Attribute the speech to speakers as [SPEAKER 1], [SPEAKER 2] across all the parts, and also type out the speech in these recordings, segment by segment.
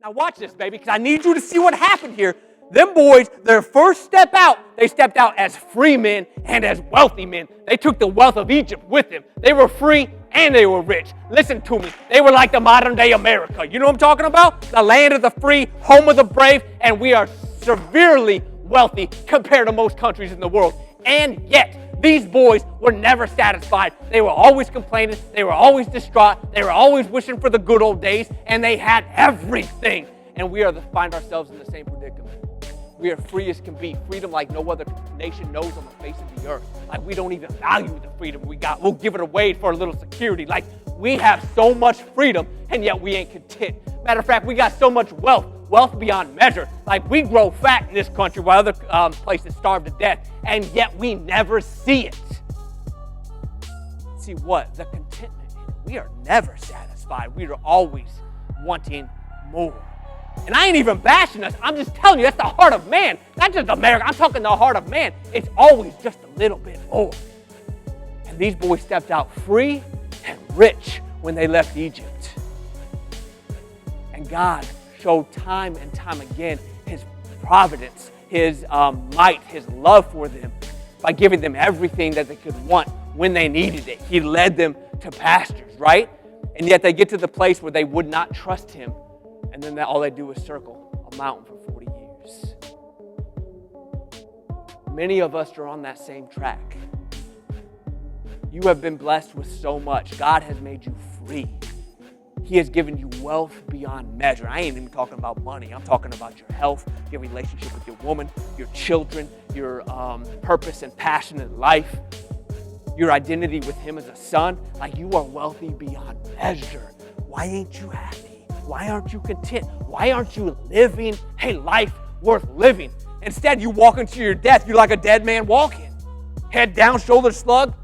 [SPEAKER 1] Now watch this, baby, because I need you to see what happened here. Them boys, their first step out, they stepped out as free men and as wealthy men. They took the wealth of Egypt with them. They were free and they were rich. Listen to me. They were like the modern day America. You know what I'm talking about? The land of the free, home of the brave, and we are severely wealthy compared to most countries in the world. And yet, these boys were never satisfied. They were always complaining. They were always distraught. They were always wishing for the good old days, and they had everything. And we find ourselves in the same predicament. We are free as can be. Freedom like no other nation knows on the face of the earth. Like we don't even value the freedom we got. We'll give it away for a little security. Like we have so much freedom, and yet we ain't content. Matter of fact, we got so much wealth beyond measure. Like we grow fat in this country while other places starve to death, and yet we never see it. See what? The contentment in it. We are never satisfied. We are always wanting more. And I ain't even bashing us. I'm just telling you, that's the heart of man. Not just America. I'm talking the heart of man. It's always just a little bit more. And these boys stepped out free and rich when they left Egypt. And God showed time and time again his providence, his might, his love for them by giving them everything that they could want when they needed it. He led them to pastures, right? And yet they get to the place where they would not trust him. And then all they do is circle a mountain for 40 years. Many of us are on that same track. You have been blessed with so much. God has made you free. He has given you wealth beyond measure. I ain't even talking about money. I'm talking about your health, your relationship with your woman, your children, your purpose and passion in life, your identity with him as a son. Like you are wealthy beyond measure. Why ain't you happy? Why aren't you content? Why aren't you living a life worth living? Instead, you walk into your death. You're like a dead man walking. Head down, shoulders slugged.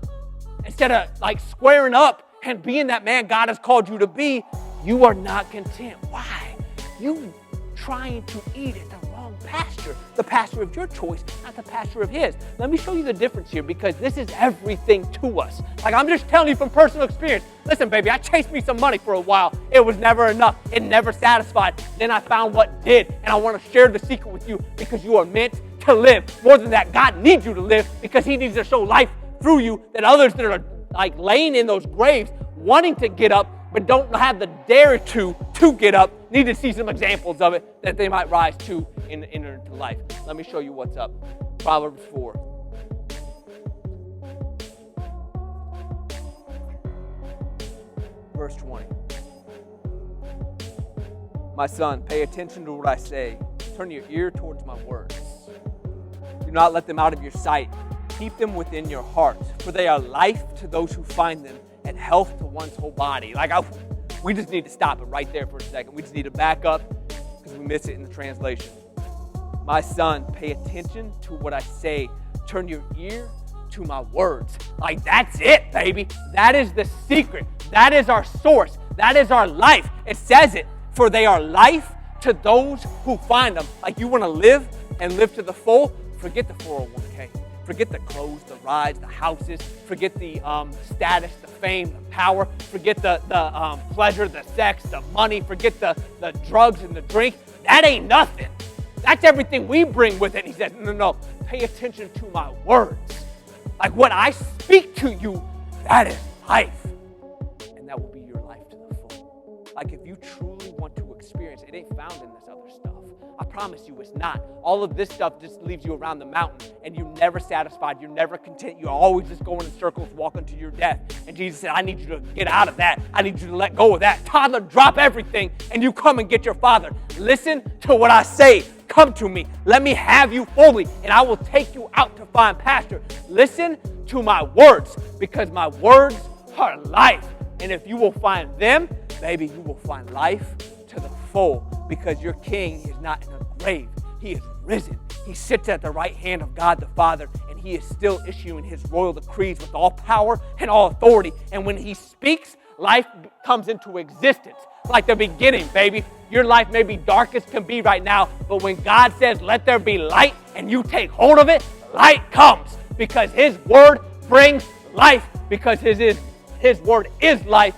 [SPEAKER 1] Instead of like squaring up and being that man God has called you to be, you are not content. Why? You trying to eat at the wrong pasture. The pasture of your choice, not the pasture of his. Let me show you the difference here because this is everything to us. Like I'm just telling you from personal experience. Listen, baby, I chased me some money for a while. It was never enough. It never satisfied. Then I found what did. And I want to share the secret with you because you are meant to live. More than that, God needs you to live because he needs to show life through you that others that are like laying in those graves wanting to get up but don't have the dare to get up, need to see some examples of it that they might rise to and enter into life. Let me show you what's up. Proverbs 4. Verse 20. My son, pay attention to what I say. Turn your ear towards my words. Do not let them out of your sight. Keep them within your heart, for they are life to those who find them and health to one's whole body. We just need to stop it right there for a second. We just need to back up because we miss it in the translation. My son, pay attention to what I say. Turn your ear to my words. Like that's it, baby. That is the secret. That is our source. That is our life. It says it. For they are life to those who find them. Like you want to live and live to the full, forget the 401k. Forget the clothes, the rides, the houses. Forget the status, the fame, the power. Forget the pleasure, the sex, the money. Forget the drugs and the drink. That ain't nothing. That's everything we bring with it. He says, no. Pay attention to my words. Like what I speak to you, that is life. And that will be your life to the full. Like if you truly want to experience it, ain't found in this other stuff. I promise you it's not. All of this stuff just leaves you around the mountain and you're never satisfied. You're never content. You're always just going in circles, walking to your death. And Jesus said, I need you to get out of that. I need you to let go of that. Toddler, drop everything and you come and get your father. Listen to what I say. Come to me. Let me have you fully and I will take you out to find pasture. Listen to my words because my words are life. And if you will find them, baby, you will find life to the full because your king is not in a grave. He is risen. He sits at the right hand of God the Father, and he is still issuing his royal decrees with all power and all authority. And when he speaks, life comes into existence. Like the beginning, baby. Your life may be dark as can be right now, but when God says, let there be light, and you take hold of it, light comes because his word brings life because his word is life.